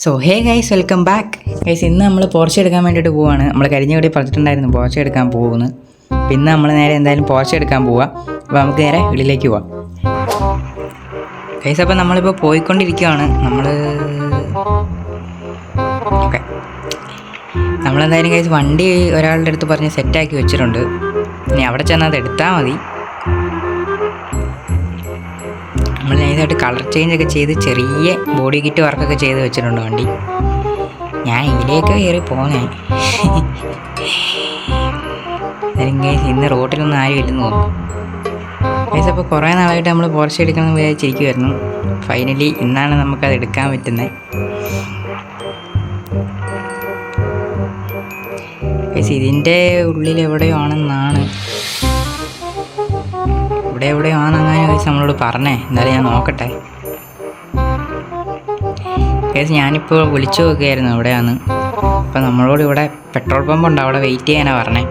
So hey guys, welcome back guys. ഇന്ന് നമ്മൾ porch എടുക്കാൻ വേണ്ടിയിട്ട് പോവാണ്. നമ്മൾ കഴിഞ്ഞ വീഡിയോ പറഞ്ഞിട്ടുണ്ടായിരുന്നു പോർച്ച് എടുക്കാൻ പോകുന്നു. പിന്നെ നമ്മൾ നേരെ എന്തായാലും പോർച്ച് എടുക്കാൻ പോവുക. അപ്പോൾ നമുക്ക് നേരെ വീട്ടിലേക്ക് പോവാം ഗൈസ്. അപ്പോൾ നമ്മളിപ്പോൾ പോയിക്കൊണ്ടിരിക്കുകയാണ്. ഓക്കെ, നമ്മളെന്തായാലും ഗൈസ് വണ്ടി ഒരാളുടെ അടുത്ത് പറഞ്ഞ് സെറ്റാക്കി വെച്ചിട്ടുണ്ട്. ഇനി അവിടെ ചെന്നാൽ അത് എടുത്താൽ മതി. നമ്മൾ നൈസായിട്ട് കളർ ചേഞ്ചൊക്കെ ചെയ്ത് ചെറിയ ബോഡി കിറ്റ് വർക്കൊക്കെ ചെയ്ത് വെച്ചിട്ടുണ്ട് വണ്ടി. ഞാൻ ഇതിലേക്ക് കയറി പോന്നേ. ഗൈസ് ഇന്ന് റോട്ടിലൊന്നും ആരും ഇല്ലെന്ന് തോന്നുന്നു ഗൈസ്. അപ്പോൾ കുറേ നാളായിട്ട് നമ്മൾ പോർച്ച് എടുക്കണം എന്ന് വിചാരിച്ചിരിക്കുമായിരുന്നു. ഫൈനലി ഇന്നാണ് നമുക്കത് എടുക്കാൻ പറ്റുന്നത് ഗൈസ്. ഇതിൻ്റെ ഉള്ളിൽ എവിടെയോ ആണെന്നാണ്, എവിടെയോ ആണെന്നങ്ങനെ ഗൈസ് നമ്മളോട് പറഞ്ഞേ. എന്തായാലും ഞാൻ നോക്കട്ടെ ഗൈസ്. ഞാനിപ്പോൾ വിളിച്ചു നോക്കുകയായിരുന്നു എവിടെയാന്ന്. അപ്പോൾ നമ്മളോട് ഇവിടെ പെട്രോൾ പമ്പ് ഉണ്ട്, അവിടെ വെയിറ്റ് ചെയ്യാനാണ് പറഞ്ഞേ.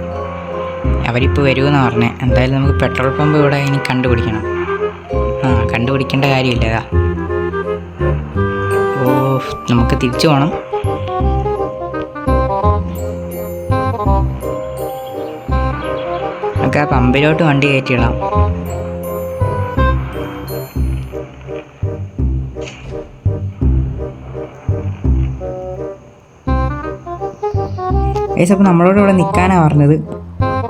അവരിപ്പോൾ വരുമെന്നാണ് പറഞ്ഞത്. എന്തായാലും നമുക്ക് പെട്രോൾ പമ്പ് ഇവിടെ ഇനി കണ്ടുപിടിക്കണം. കണ്ടുപിടിക്കേണ്ട കാര്യമില്ല. അതാ നമുക്ക് തിരിച്ചു പോകണം. നമുക്ക് ആ പമ്പിലോട്ട് വണ്ടി കയറ്റിയിടാം. ഗൈസ് അപ്പോൾ നമ്മളോട് ഇവിടെ നിൽക്കാനാണ് പറഞ്ഞത്.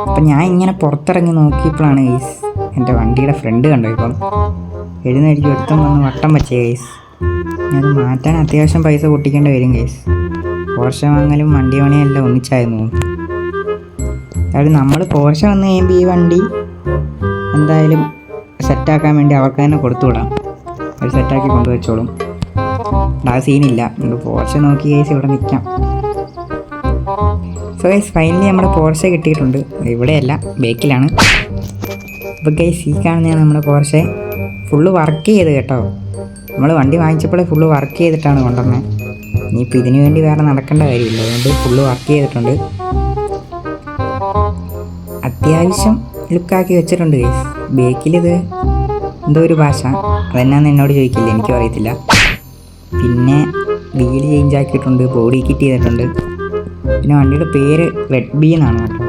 അപ്പം ഞാൻ ഇങ്ങനെ പുറത്തിറങ്ങി നോക്കിയപ്പോഴാണ് ഗൈസ് എൻ്റെ വണ്ടിയുടെ ഫ്രണ്ട് കണ്ടോ. ഇപ്പം എഴുന്നേരിക്കും ഒരുത്തം വന്ന് വട്ടം വെച്ചേ ഗൈസ്. ഞാനത് മാറ്റാൻ അത്യാവശ്യം പൈസ പൊട്ടിക്കേണ്ടി വരും ഗൈസ്. പോർഷ വാങ്ങലും വണ്ടി പണിയും എല്ലാം ഒന്നിച്ചായിരുന്നു. അതായത് നമ്മൾ പോർഷ വന്ന് കഴിയുമ്പോൾ ഈ വണ്ടി എന്തായാലും സെറ്റാക്കാൻ വേണ്ടി അവർക്ക് തന്നെ കൊടുത്തു വിടാം. അവർ സെറ്റാക്കി കൊണ്ടുവച്ചോളും. ആ സീനില്ല. നമുക്ക് പോർഷ നോക്കി ഗൈസ് ഇവിടെ നിൽക്കാം. സോ ഗൈസ് ഫൈനലി നമ്മുടെ പോർഷ കിട്ടിയിട്ടുണ്ട്. ഇവിടെയല്ല, ബേക്കിലാണ്. അപ്പോൾ ഗൈസ് ഈ കാണുന്നതാണ് നമ്മുടെ പോർഷ. ഫുള്ള് വർക്ക് ചെയ്ത് കേട്ടോ. നമ്മൾ വണ്ടി വാങ്ങിച്ചപ്പോഴേ ഫുള്ള് വർക്ക് ചെയ്തിട്ടാണ് കൊണ്ടുവന്നത്. ഇനിയിപ്പോൾ ഇതിനു വേണ്ടി വേറെ നടക്കേണ്ട കാര്യമില്ല. അതുകൊണ്ട് ഫുള്ള് വർക്ക് ചെയ്തിട്ടുണ്ട്. അത്യാവശ്യം ലുക്കാക്കി വെച്ചിട്ടുണ്ട് ഗൈസ്. ബേക്കിലിത് എന്തോ ഒരു ഭാഷ, അതെന്നാന്ന് എന്നോട് ചോദിക്കില്ല, എനിക്കും അറിയത്തില്ല. പിന്നെ വീല് ചേഞ്ച് ആക്കിയിട്ടുണ്ട്, ബോഡി കിറ്റ് ചെയ്തിട്ടുണ്ട്. പിന്നെ വണ്ടിയുടെ പേര് റെഡ് ബി എന്നാണ് കേട്ടോ.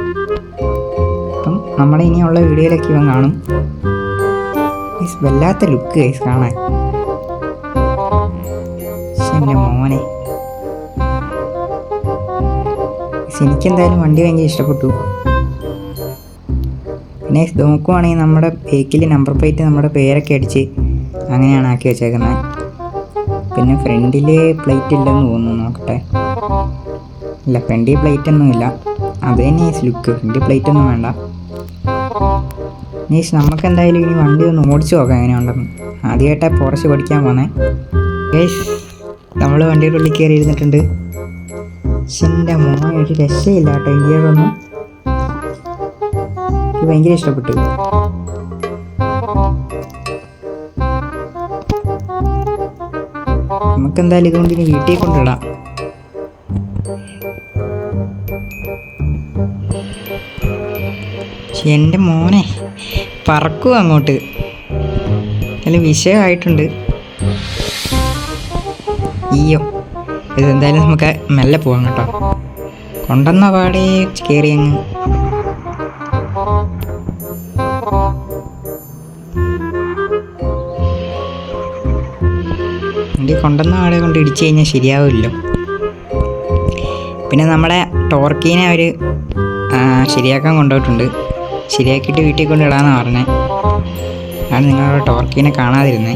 അപ്പം നമ്മുടെ ഇനിയുള്ള വീഡിയോയിലൊക്കെ ഇവൻ കാണും. വല്ലാത്ത ലുക്ക് ഗൈസ് കാണാൻ. എൻ്റെ മോനെ, എനിക്കെന്തായാലും വണ്ടി ഭയങ്കര ഇഷ്ടപ്പെട്ടു. പിന്നെ നോക്കുവാണെങ്കിൽ നമ്മുടെ ബേക്കിൽ നമ്പർ പ്ലേറ്റ് നമ്മുടെ പേരൊക്കെ അടിച്ച് അങ്ങനെയാണ് ആക്കി വെച്ചേക്കുന്നത്. പിന്നെ ഫ്രണ്ടിൽ പ്ലേറ്റ് ഇല്ലെന്ന് തോന്നുന്നു, നോക്കട്ടെ. ഇല്ല, ഫ്രണ്ടിൽ പ്ലേറ്റ് ഒന്നുമില്ല. അത് തന്നെ ലുക്ക്. ഫ്രണ്ടിൽ പ്ലേറ്റ് ഒന്നും വേണ്ട. മീൻസ് നമുക്ക് എന്തായാലും ഇനി വണ്ടി ഒന്ന് ഓടിച്ചു നോക്കാം എങ്ങനെയുണ്ടെന്ന്. ആദ്യമായിട്ടാണ് പോർച്ച് പഠിക്കാൻ പോന്നേ ഗൈസ്. നമ്മൾ വണ്ടിയുടെ ഉള്ളിൽ കയറി ഇരുന്നിട്ടുണ്ട്. എൻ്റെ മോനെ ഒരു രക്ഷയില്ല കേട്ടോ. ഇന്ത്യയിലൊന്നും എനിക്ക് ഭയങ്കര ഇഷ്ടപ്പെട്ടു. നമുക്കെന്തായാലും ഇതുകൊണ്ട് ഇനി വീട്ടിൽ കൊണ്ടിടാം. എൻ്റെ മോനെ പറക്കും അങ്ങോട്ട്. നല്ല വിഷയമായിട്ടുണ്ട്. അയ്യോ, ഇതെന്തായാലും നമുക്ക് മെല്ലെ പോവാം കേട്ടോ. കൊണ്ടുവന്ന പാടെ കയറി അങ്ങ്. വണ്ടി കൊണ്ടുവന്ന പാടെ കൊണ്ട് ഇടിച്ചു കഴിഞ്ഞാൽ ശരിയാവില്ലല്ലോ. പിന്നെ നമ്മുടെ ടോർക്കീനെ അവർ ശരിയാക്കാൻ കൊണ്ടുപോയിട്ടുണ്ട്. ശരിയാക്കിയിട്ട് വീട്ടിൽ കൊണ്ട് ഇടാമെന്നാണ് പറഞ്ഞത്. ആണ് നിങ്ങളുടെ ടോർക്കീനെ കാണാതിരുന്നത്.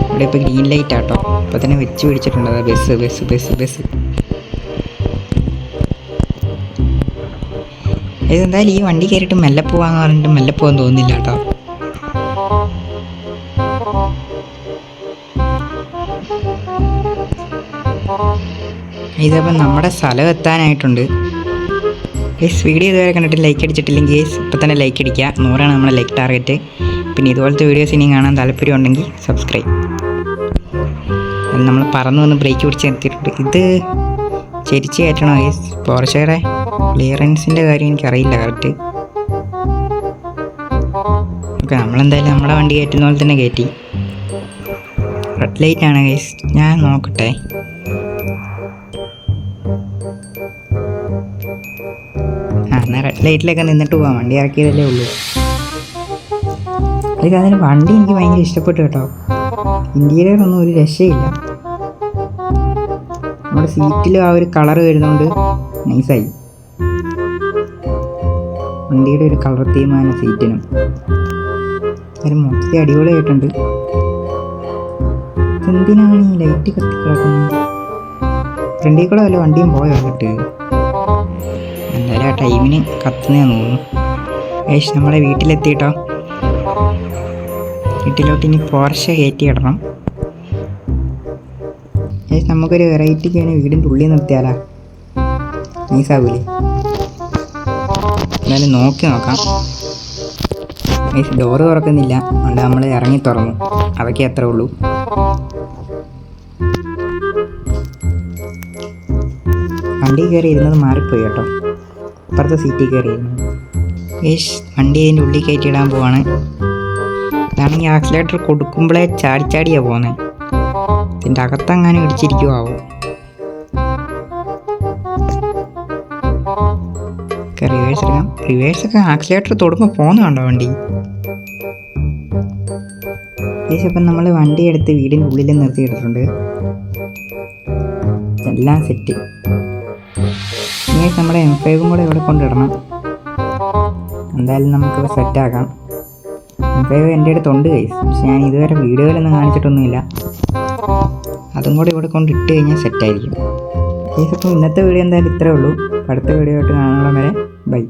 ഇവിടെ ഇപ്പോൾ ഗ്രീൻ ലൈറ്റ് ആട്ടോ. ഇപ്പോൾ തന്നെ വെച്ച് പിടിച്ചിട്ടുണ്ട്. അതാ ബസ് ബസ് ബസ് ബസ്. ഇതെന്തായാലും ഈ വണ്ടി കയറിയിട്ട് മെല്ലെ പോവാന്ന് പറഞ്ഞിട്ട് മെല്ലെ പോകാൻ തോന്നുന്നില്ല കേട്ടോ. ഇതപ്പം നമ്മുടെ സ്ഥലം എത്താനായിട്ടുണ്ട്. ഗേസ് വീഡിയോ ഇതുവരെ കണ്ടിട്ട് ലൈക്ക് അടിച്ചിട്ടില്ലെങ്കിൽ ഗേസ് ഇപ്പം തന്നെ ലൈക്ക് അടിക്കുക. 100 നമ്മുടെ ലൈക്ക് ടാർഗറ്റ്. പിന്നെ ഇതുപോലത്തെ വീഡിയോസ് ഇനിയും കാണാൻ താല്പര്യം ഉണ്ടെങ്കിൽ സബ്സ്ക്രൈബ്. അത് നമ്മൾ പറന്ന് വന്ന് ബ്രേക്ക് പിടിച്ച് നിർത്തിയിട്ടുണ്ട്. ഇത് ചെരിച്ച് കയറ്റണോ ഗേസ്? പോർച്ചയുടെ ക്ലിയറൻസിൻ്റെ കാര്യം എനിക്കറിയില്ല കറക്റ്റ്. ഓക്കെ, നമ്മളെന്തായാലും നമ്മുടെ വണ്ടി കയറ്റുന്ന പോലെ തന്നെ കയറ്റി. റെഡ് ലൈറ്റ് ആണ് ഗൈസ്, ഞാൻ നോക്കട്ടെ. എന്നാൽ റെഡ് ലൈറ്റിലൊക്കെ നിന്നിട്ട് പോവാം, വണ്ടി ഇറക്കിയതല്ലേ ഉള്ളൂ. അതിന് വണ്ടി എനിക്ക് ഭയങ്കര ഇഷ്ടപ്പെട്ടു കേട്ടോ. ഇന്റീരിയർ ഒന്നും ഒരു രക്ഷയില്ല. നമ്മുടെ സീറ്റിലും ആ ഒരു കളർ വരുന്നതുകൊണ്ട് നൈസായി. വണ്ടിയുടെ ഒരു കളർ തീരുമാനം സീറ്റിനും ഒരു മൊത്തത്തിൽ അടിപൊളിയായിട്ടുണ്ട്. എന്തിനാണ് ഈ ലൈറ്റ് കത്തി കിടക്കുന്നത്? ഫ്രണ്ടിൽ കൂടെ വല്ല വണ്ടിയും പോയോ കേട്ട്? എന്തായാലും ആ ടൈമിന് കത്തുന്നതെന്ന് തോന്നുന്നു. ഏഷ് നമ്മുടെ വീട്ടിലെത്തിയിട്ടോ. വീട്ടിലോട്ട് ഇനി പോർഷെ കയറ്റി ഇടണം. ഏഷ് നമുക്കൊരു വെറൈറ്റിക്ക് അതിന് വീടിൻ്റെ ഉള്ളിൽ നിർത്തിയാലാ നൈസാവൂലേ? എന്നാലും നോക്കി നോക്കാം. ഡോറ് തുറക്കുന്നില്ല, അതുകൊണ്ട് നമ്മൾ ഇറങ്ങി തുറന്നു. അതൊക്കെ അത്രേ ഉള്ളൂ. വണ്ടി കയറി ഇരുന്നത് മാറിപ്പോയി കേട്ടോ. അപ്പുറത്തെ സീറ്റിൽ കയറി ഇരുന്നു. വണ്ടി അതിൻ്റെ ഉള്ളിൽ കയറ്റിയിടാൻ പോവാണ്. അതാണെങ്കിൽ ആക്സിലേറ്റർ കൊടുക്കുമ്പോഴേ ചാടിച്ചാടിയാണ് പോകുന്നത്. ഇതിൻ്റെ അകത്തെങ്ങാനും ഇടിച്ചിരിക്കുമോ ആവോ? റിവേഴ്സ് എടുക്കാം. റിവേഴ്സൊക്കെ ആക്സിലേറ്റർ തൊടുമ്പോൾ പോകുന്നുണ്ടോ വണ്ടി? ഇപ്പം നമ്മൾ വണ്ടി എടുത്ത് വീടിൻ്റെ ഉള്ളിൽ നിർത്തിയിട്ടിട്ടുണ്ട്. എല്ലാം സെറ്റ്. ഇനി നമ്മുടെ M5 കൂടെ ഇവിടെ കൊണ്ടിടണം. എന്തായാലും നമുക്കിപ്പോൾ സെറ്റാക്കാം. M5 എൻ്റെ അടുത്തുണ്ട് ഗൈസ്, പക്ഷെ ഞാൻ ഇതുവരെ വീഡിയോയിലൊന്നും കാണിച്ചിട്ടൊന്നുമില്ല. അതും കൂടെ ഇവിടെ കൊണ്ടിട്ട് കഴിഞ്ഞാൽ സെറ്റായിരിക്കും ഗൈസ്. അപ്പോൾ ഇന്നത്തെ വീഡിയോ എന്തായാലും ഇത്രേ ഉള്ളൂ. അടുത്ത വീഡിയോ ആയിട്ട് കാണുന്നത് വരെ ബൈ.